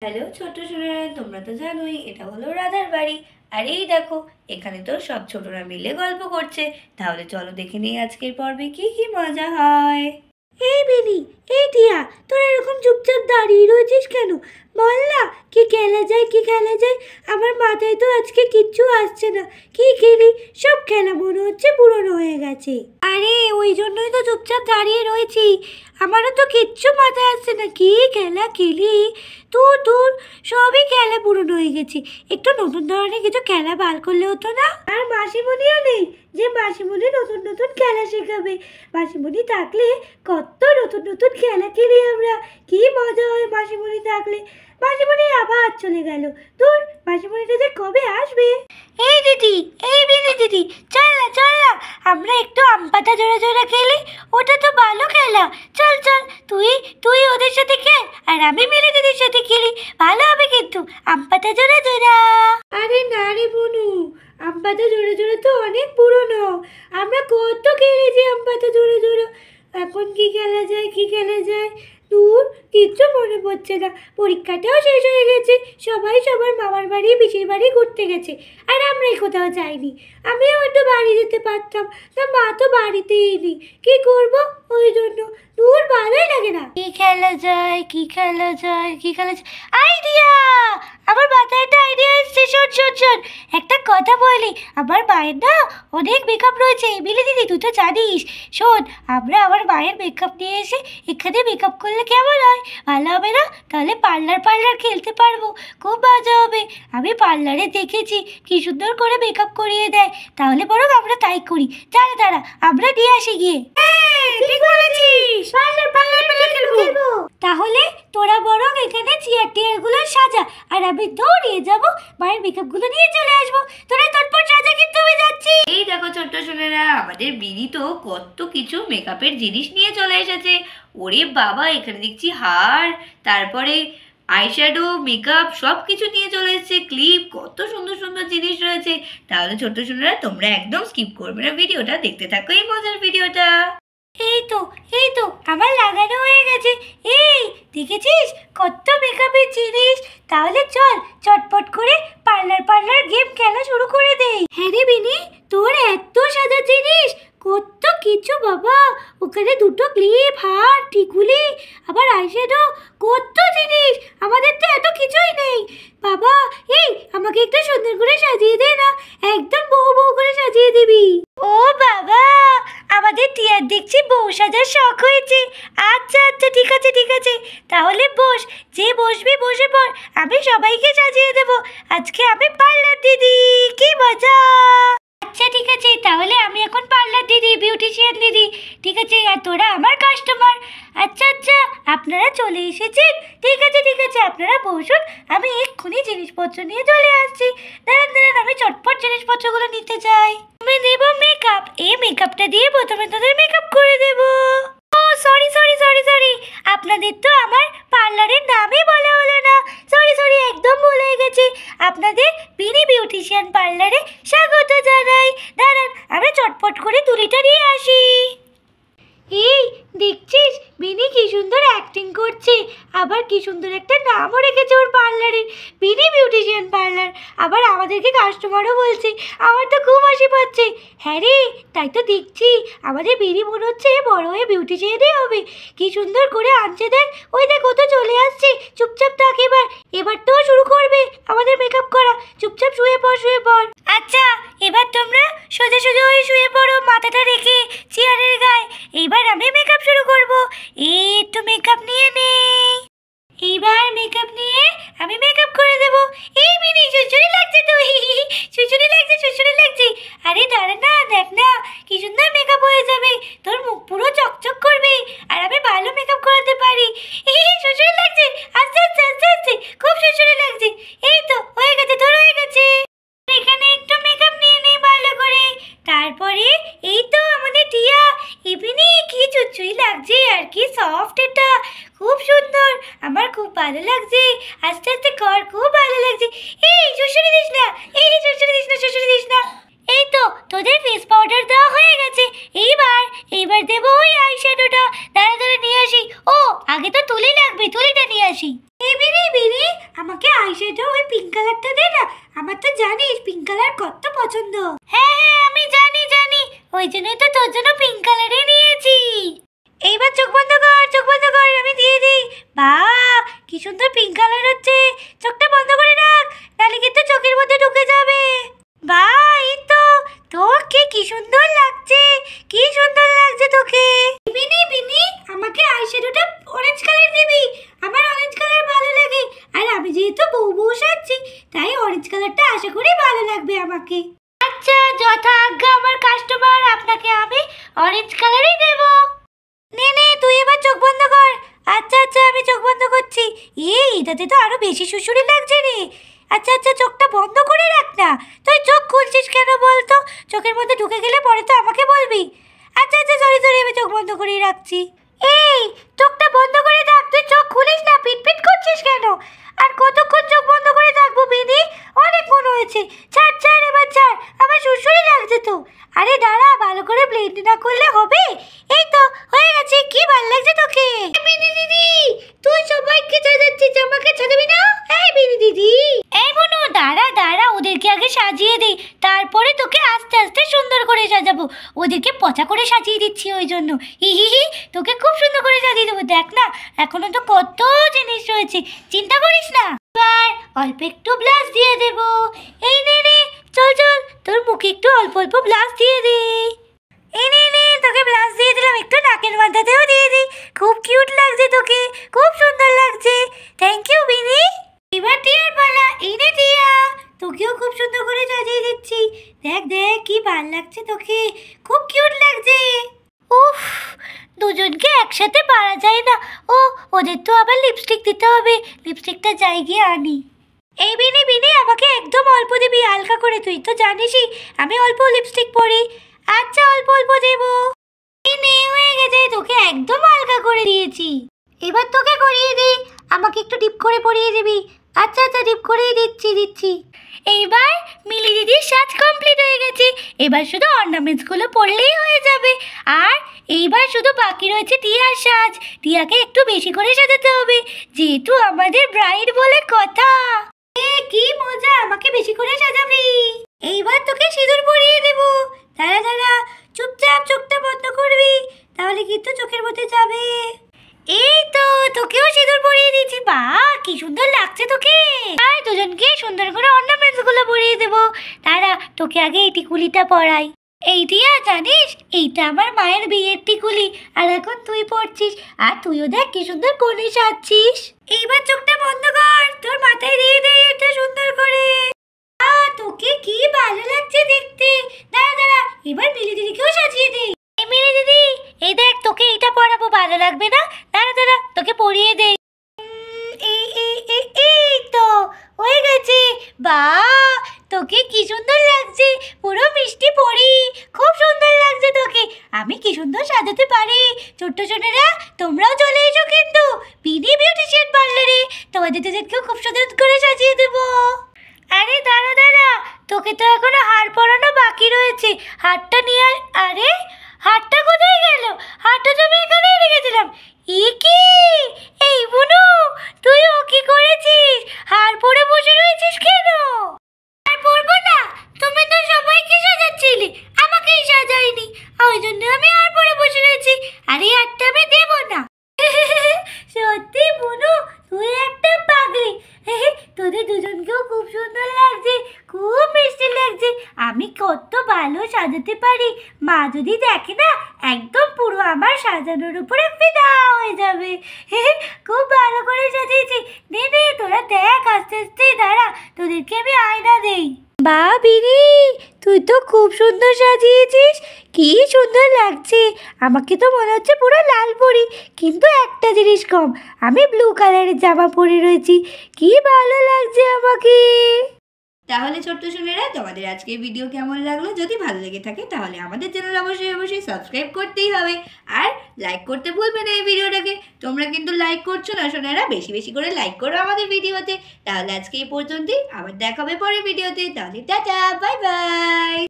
Hello ছোট সোনারা, তোমরা তো জানোই এটা হলো রাধার বাড়ি। আর এই দেখো, এখানে তো সব ছোটরা মিলে গল্প করছে। তাহলে চলো দেখে নিই আজকের পর্বে কি কি মজা হয়। এই বেনি, এই টিয়া, তোরা এরকম চুপচাপ দাঁড়িয়ে রয়েছিস কেন? বল না, কি খেলা যায়, কি খেলা যায়? আমার মাথায় তো আজকে কিচ্ছু আসছে না। কি খেলি? সব খেলা মনে হচ্ছে পুরনো হয়ে গেছে। আরে ওই জন্যই তো চুপচাপ দাঁড়িয়ে রয়েছি। আমারও তো কিচ্ছু মাথায় আসছে না, কি খেলা খেলি। তোর তোর সবই খেলা পুরনো হয়ে গেছে। একটু নতুন ধরনের কিছু খেলা বার করলে হতো না? আর মাসিমণিও নেই যে মাসিমণি নতুন নতুন খেলা শেখাবে। মাসিমণি থাকলে কত নতুন নতুন খেলা খেলি আমরা। কি মজা হয় মাসিমণি থাকলে। মাসিমণি আবার চলে গেল। তোর মাসিমণিটা যে কবে আসবে? এই দিদি, এই বিনি দিদি, চল না চল না, আমরা একটু আম পাতা জোড়া জোড়া খেলি। ওটা তো ভালো খেলা। চল চল, তুই তুই ওদের সাথে খেল আর আমি মিলে দিদির সাথে খেলি। ভালো হবে কিন্তু আম পাতা জোড়া জোড়া। আরে না রে বনু, আম পাতা জোড়া জোড়া তো অনেক পুরনো। আমরা কত খেলেছি আম পাতা জোড়া জোড়া। এখন কি খেলা যায়, কি খেলা যায়? দূর, কিচ্ছু মনে পড়ছে না। পরীক্ষাটাও শেষ হয়ে গেছে। সবাই সবার মামার বাড়ি পিসির বাড়ি ঘুরতে গেছে, আর আমরাই কোথাও যাইনি। আমিও একটু বাড়ি যেতে পারতাম, তা মা তো বাড়িতেই নেই। কি করব ওই জন্য। দূর, ভালোই লাগে না। কি খেলা যায়, কি খেলা যায়, কি খেলা যায়? আইডিয়া! আমার মাথায় একটা আইডিয়া এসেছে। শোন শোন শোন, একটা কথা বলি। আমার মায়ের না অনেক মেকআপ রয়েছে, মিলি দিদি তুই তো জানিস। শোন, আমরা আমার মায়ের মেকআপ নিয়ে এসে এখানে মেকআপ করলে কেমন হয়? ভালো হবে না? তাহলে পার্লার পার্লার খেলতে পারবো, খুব মজা হবে। আমি পার্লারে দেখেছি কি সুন্দর করে মেকআপ করিয়ে দেয়। তাহলে বরং আমরা তাই করি। দাঁড়া দাঁড়া, আমরা নিয়ে আসি গিয়ে। ঠিক বলেছিস, পার্লার পার্লার পার্লার খেলবো। তাহলে তোরা বরং এখানে চেয়ার টেয়ার গুলো সাজা, আর আমি দৌড়িয়ে যাব, মায়ের মেকআপ গুলো নিয়ে চলে আসবো। তোরা চটপট সাজা, কিন্তু আমি যাচ্ছি। এই দেখো ছোট্ট সোনারা, আমাদের বিনি তো কত কিছু মেকআপের জিনিস নিয়ে চলে এসেছে। ওরে বাবা, এখানে দেখছি হার, তারপরে আইশ্যাডো, মেকআপ সব কিছু নিয়ে চলে এসেছে, ক্লিপ, কত সুন্দর সুন্দর জিনিস রয়েছে। তাহলে ছোট্ট সোনারা, তোমরা একদম স্কিপ করবে না ভিডিওটা, দেখতে থাকো এই মজার ভিডিওটা। এই তো, এই তো আমার লাগানো হয়ে গেছে। এই দেখেছিস কত মেকআপের জিনিস? তাহলে চল চটপট করে পার্লার পার্লার গেম খেলা শুরু করে দেই। হ্যাঁ রে বিনি, তোর এত সাদা জিনিস, কত কিছু বাবা। ওখানে দুটো ক্লিপ, হার, টিকুলি, আবার আইশ্যাডো, কত জিনিস। আমাদের তো এত কিছুই নেই বাবা। এই আমাকে একটু সুন্দর করে সাজিয়ে দে না, একদম বউ বউ করে সাজিয়ে দিবি। ও বাবা, আমাদের টিয়ার দেখছি বউ সাজার শখ হয়েছে। আচ্ছা আচ্ছা, ঠিক আছে ঠিক আছে, তাহলে বস, যে বসবি বসে পড়, আমি সবাইকে সাজিয়ে দেবো। আজকে আমি পার্লার দিদি, কি মজা। আচ্ছা ঠিক আছে, তাহলে আমি এখন পার্লার দিদি, বিউটিশিয়ান দিদি। ঠিক আছে, আর তোরা আমার কাস্টমার। আচ্ছা আচ্ছা, আপনারা চলে এসেছেন। ঠিক আছে ঠিক আছে, আপনারা বসুন, আমি এক্ষুনি জিনিসপত্র নিয়ে চলে আসছি। দাঁড়ান দাঁড়ান, আমি চটপট জিনিসপত্রগুলো নিতে চাই। আমি দেব মেকআপ, এই মেকআপটা দিয়ে প্রথমে তোদের মেকআপ করে দেব। ও সরি সরি সরি সরি, আপনাদের তো আমার পার্লারের নামই বলা হলো না। সরি সরি, একদম ভুল হয়ে গেছে। আপনাদের বিনি বিউটিশিয়ান পার্লারে স্বাগত জানাই। দাঁড়ান, আমি চটপট করে তুলিটা নিয়ে আসি। এই দেখছিস বিনি কি সুন্দর অ্যাক্টিং করছে, আবার কি সুন্দর একটা নামও রেখেছে ওর পার্লারের, বিনি বিউটিশিয়ান পার্লার। আবার আমাদেরকে কাস্টমারও বলছে। আমার তো খুব হাসি পাচ্ছে। হ্যাঁ রে, তাই তো দেখছি আমাদের বিনি মনে হচ্ছে বড় হয়ে বিউটিশিয়ানই হবে। কি সুন্দর করে আনছে দেখ, ওই দেখ ও তো চলে আসছে। চুপচাপ থাক, এবার এবার তো শুরু করবে আমাদের মেকআপ করা। চুপচাপ শুয়ে পড় শুয়ে পড়। আচ্ছা, এবার তোমরা সোজা সোজা হয়ে শুয়ে পড়ো, মাথাটা রেখে চেয়ারের গায়ে। এইবার আমি মেকআপ শুরু করব। একটু মেকআপ নিয়ে নেই। এইবার মেকআপ নিয়ে আমি মেকআপ করে দেব। এই মিনি, সুচুরি লাগছে তো, সুচুরি লাগছে সুচুরি লাগছে। আরে দাঁড়া না, দেখ না কি সুন্দর মেকআপ হয়ে যাবে। তোর মুখ পুরো চকচক করবে, আর আমি ভালো মেকআপ করাতে পারি। সুচুরি লাগছে, আস্তে আস্তে আস্তে আস্তে, খুব সুচুরি লাগছে। এই তো হয়ে গেছে, তোর হয়ে গেছে। এখানে একটু মেকআপ নিয়ে নেই ভালো করে। তারপরে এই তো আমাদের টিয়া, এমনি কি চুচুই লাগছে, আর কি সফট এটা, খুব সুন্দর, আমার খুব ভালো লাগছে। আস্তে আস্তে কর, খুব ভালো লাগছে। এই শুশুরি দিস না, এই শুশুরি দিস না, শুশুরি দিস না। এই তো তোদের ফেস পাউডার দেওয়া হয়ে গেছে। এইবার দেবো ওই আইশ্যাডোটা। দাঁড়া দাঁড়া নিয়ে আসি। ও আগে তো তুলি লাগবে, তুলিটা নিয়ে আসি। এই বিনি আমাকে আইশ্যাডো ওই পিঙ্ক কালারটা দে না। আমার তো জানিস পিঙ্ক কালার কত পছন্দ। হ্যাঁ হ্যাঁ আমি জানি ওই জন্যই তো তোর জন্য পিঙ্ক কালারই নিয়েছি। এইবার চোখ বন্ধ কর আমি দিয়ে দিই। বাহ কি সুন্দর পিঙ্ক কালার হচ্ছে। চোখটা বন্ধ করে রাখ, নাহলে কিন্তু চোখের মধ্যে ঢুকে যাবে। বাহ এই তো তোকে কি সুন্দর লাগছে তোকে। বিনি আমাকে আইশ্যাডোটা অরেঞ্জ কালার দিবি। আমার অরেঞ্জ কালার ভালো লাগে, আর আমি যেহেতু বউ সাজছি তাই অরেঞ্জ কালারটা আশা করি ভালো লাগবে আমাকে। আচ্ছা যথা আজ্ঞা আমার কাস্টমার, আপনাকে আমি অরেঞ্জ কালারই দেব। নে তুই এবার চোখ বন্ধ কর। আচ্ছা আমি চোখ বন্ধ করছি। এটাতে তো আরো বেশি সুসুরি লাগছে রে। আচ্ছা চোখটা বন্ধ করে রাখ না। তুই চোখ খুলছিস কেন বলতো? চোখের মধ্যে ঢুকে গেলে পরে তো আমাকে বলবি। আচ্ছা সরি আমি চোখ বন্ধ করেই রাখছি। এই চোখটা বন্ধ করে থাক, তুই চোখ খুলিস না। পিটপিট করছিস কেন? আর কতক্ষণ চোখ বন্ধ করে থাকবো বিনি? অনেকক্ষণ হয়েছে। ছাড় এবার ছাড়, আমার সুসুরি লাগছে তো। আরে দাঁড়া, ভালো করে ব্লেন্ড না করলে হবে? এই তো হয়ে গেছে। কি ভালো লাগছে তোকে বিনি দিদি। তুই সবাইকে সাজাচ্ছিস, আমাকে সাজাবি না? এই বিনি দিদি। এই বনু দাঁড়া ওদেরকে আগে সাজিয়ে দিই, তারপরে তোকে আস্তে আস্তে সুন্দর করে সাজাবো। ওদেরকে পচা করে সাজিয়ে দিচ্ছি ওই জন্য। হি তোকে খুব সুন্দর করে সাজিয়ে দেবো। দেখ না এখনো তো কত জিনিস রয়েছে, চিন্তা করিস না। এবার অল্প একটু ব্লাশ দিয়ে দেবো। এই নে চল তোর মুখে একটু অল্প ব্লাশ দিয়ে দে। এই নে তোকে ব্লাশ দিয়ে দিলাম, একটু নাকের মাথাতেও দিয়ে দি। খুব কিউট লাগছে তোকে, খুব সুন্দর লাগছে। থ্যাংক ইউ বিনি। এবার টিয়ার পালা। এই নে টিয়া, তোকেও খুব সুন্দর করে সাজিয়ে দিচ্ছি। দেখ কি ভাল লাগছে তোকে, খুব কিউট লাগছে। উফ দুজনকে একসাথে পারা যায় না। ওদের তো আবার লিপস্টিক দিতে হবে, লিপস্টিকটা যাই গিয়ে আনি। এই বিনি আমাকে একদম অল্প দিবি, হালকা করে। তুই তো জানিসই আমি অল্প লিপস্টিক পরি। আচ্ছা অল্প দেবো। হয়ে গেছে, তোকে একদম হালকা করে দিয়েছি। এবার তোকে করিয়ে দিই, আমাকে একটু ডিপ করে পরিয়ে দিবি। আচ্ছা ডিপ করেই দিচ্ছি। এইবার মিলি দিদির সাজ কমপ্লিট হয়ে গেছে। এবার শুধু অর্নামেন্টসগুলো পরলেই হয়ে যাবে। আর এইবার শুধু বাকি রয়েছে টিয়ার সাজ। টিয়াকে একটু বেশি করে সাজাতে হবে, যেহেতু আমাদের ব্রাইড বলে কথা। কি মজা, আমাকে বেশি করে সাজাবি। এইবার তোকে সিঁদুর পরিয়ে দেব। দাঁড়া চুপচাপ চোখটা বন্ধ করবি, তাহলে কিন্তু চোখের মধ্যে যাবে। এই তো তোকেও সিঁদুর পরিয়ে দিয়েছি। বাহ কি সুন্দর লাগছে তোকে। আর দুজনকে সুন্দর করে অর্নামেন্টস গুলো পরিয়ে দেবো। দাঁড়া তোকে আগে এই টিকুলিটা পরাই। এই দিয়া জানিস এইটা আমার মায়ের বিয়ের টিকুলি, আর এখন তুই পরছিস। আর তুইও দেখ কি সুন্দর কোণে সাজছিস। এইবার চোখটা বন্ধ কর, তোর মাথায় দিয়ে দে এটা সুন্দর করে। তোকে কি ভালো লাগছে দেখতে। দাঁড়া এবার মিলি দিদিকেও সাজিয়ে দে। এই মিলি দিদি, এই দেখ তোকে এইটা পরাবো, ভালো লাগবে না? দাঁড়া তোকে পরিয়ে দে। এই তো হয়ে গেছে। বাহ তোকে কি সুন্দর লাগছে, পুরো মিষ্টি পরি। খুব সুন্দর লাগছে তোকে, আমি কি সুন্দর সাজাতে পারি। ছোট্ট ছোটরা তোমরাও চলে এসো কিন্তু বিনি বিউটিশিয়ান পার্লারে, তোমাদের দুজনকেও খুব সুন্দর করে সাজিয়ে দেবো। আরে দাঁড়া তোকে তো এখনো হার পরানো বাকি রয়েছে। হারটা নিয়ে আরে হারটা কোথায় গেল? হারটা তো আমি এখানেই রেখেছিলাম। কি এই বুনু, তুই কি করেছিস? হার পরে বসে রয়েছিস কেন? আর পরবো না, তুমি তো সবাইকে সাজাচ্ছিলে, আমাকেই সাজাইনি। ওই জন্য আমি হার পরে বসে রয়েছি। আরে হারটা আমি দেবো না। সত্যি বুনু তুই একটা পাগলি। তোদের দুজনকেও খুব সুন্দর লাগছে, খুব মিষ্টি লাগছে। আমি কত ভালো সাজাতে পারি, মা যদি দেখে না একদম পুরো আমার সাজানোর উপরে ফিদা হয়ে যাবে। খুব ভালো করে সাজিয়েছি। নে তোরা দেখ আস্তে আস্তে। দাঁড়া তোদেরকে আমি আয়না দেই। বা বিনি তুই তো খুব সুন্দর সাজিয়েছিস, কি সুন্দর লাগছে। আমাকে তো মনে হচ্ছে পুরো লাল পরি, কিন্তু একটা জিনিস কম, আমি ব্লু কালারের জামা পরে রয়েছি। কি ভালো লাগছে আমাকে। তাহলে ছোট্ট সোনারা, তোমাদের আজকে ভিডিও কেমন লাগলো? যদি ভালো লেগে থাকে তাহলে আমাদের চ্যানেল অবশ্যই সাবস্ক্রাইব করতেই হবে, আর লাইক করতে ভুলবে না এই ভিডিওটাকে। তোমরা কিন্তু লাইক করছো না সোনারা, বেশি করে লাইক করো আমাদের ভিডিওতে। তাহলে আজকে এই পর্যন্তই, আবার দেখা হবে পরের ভিডিওতে। তাহলে টাটা, বাই বাই।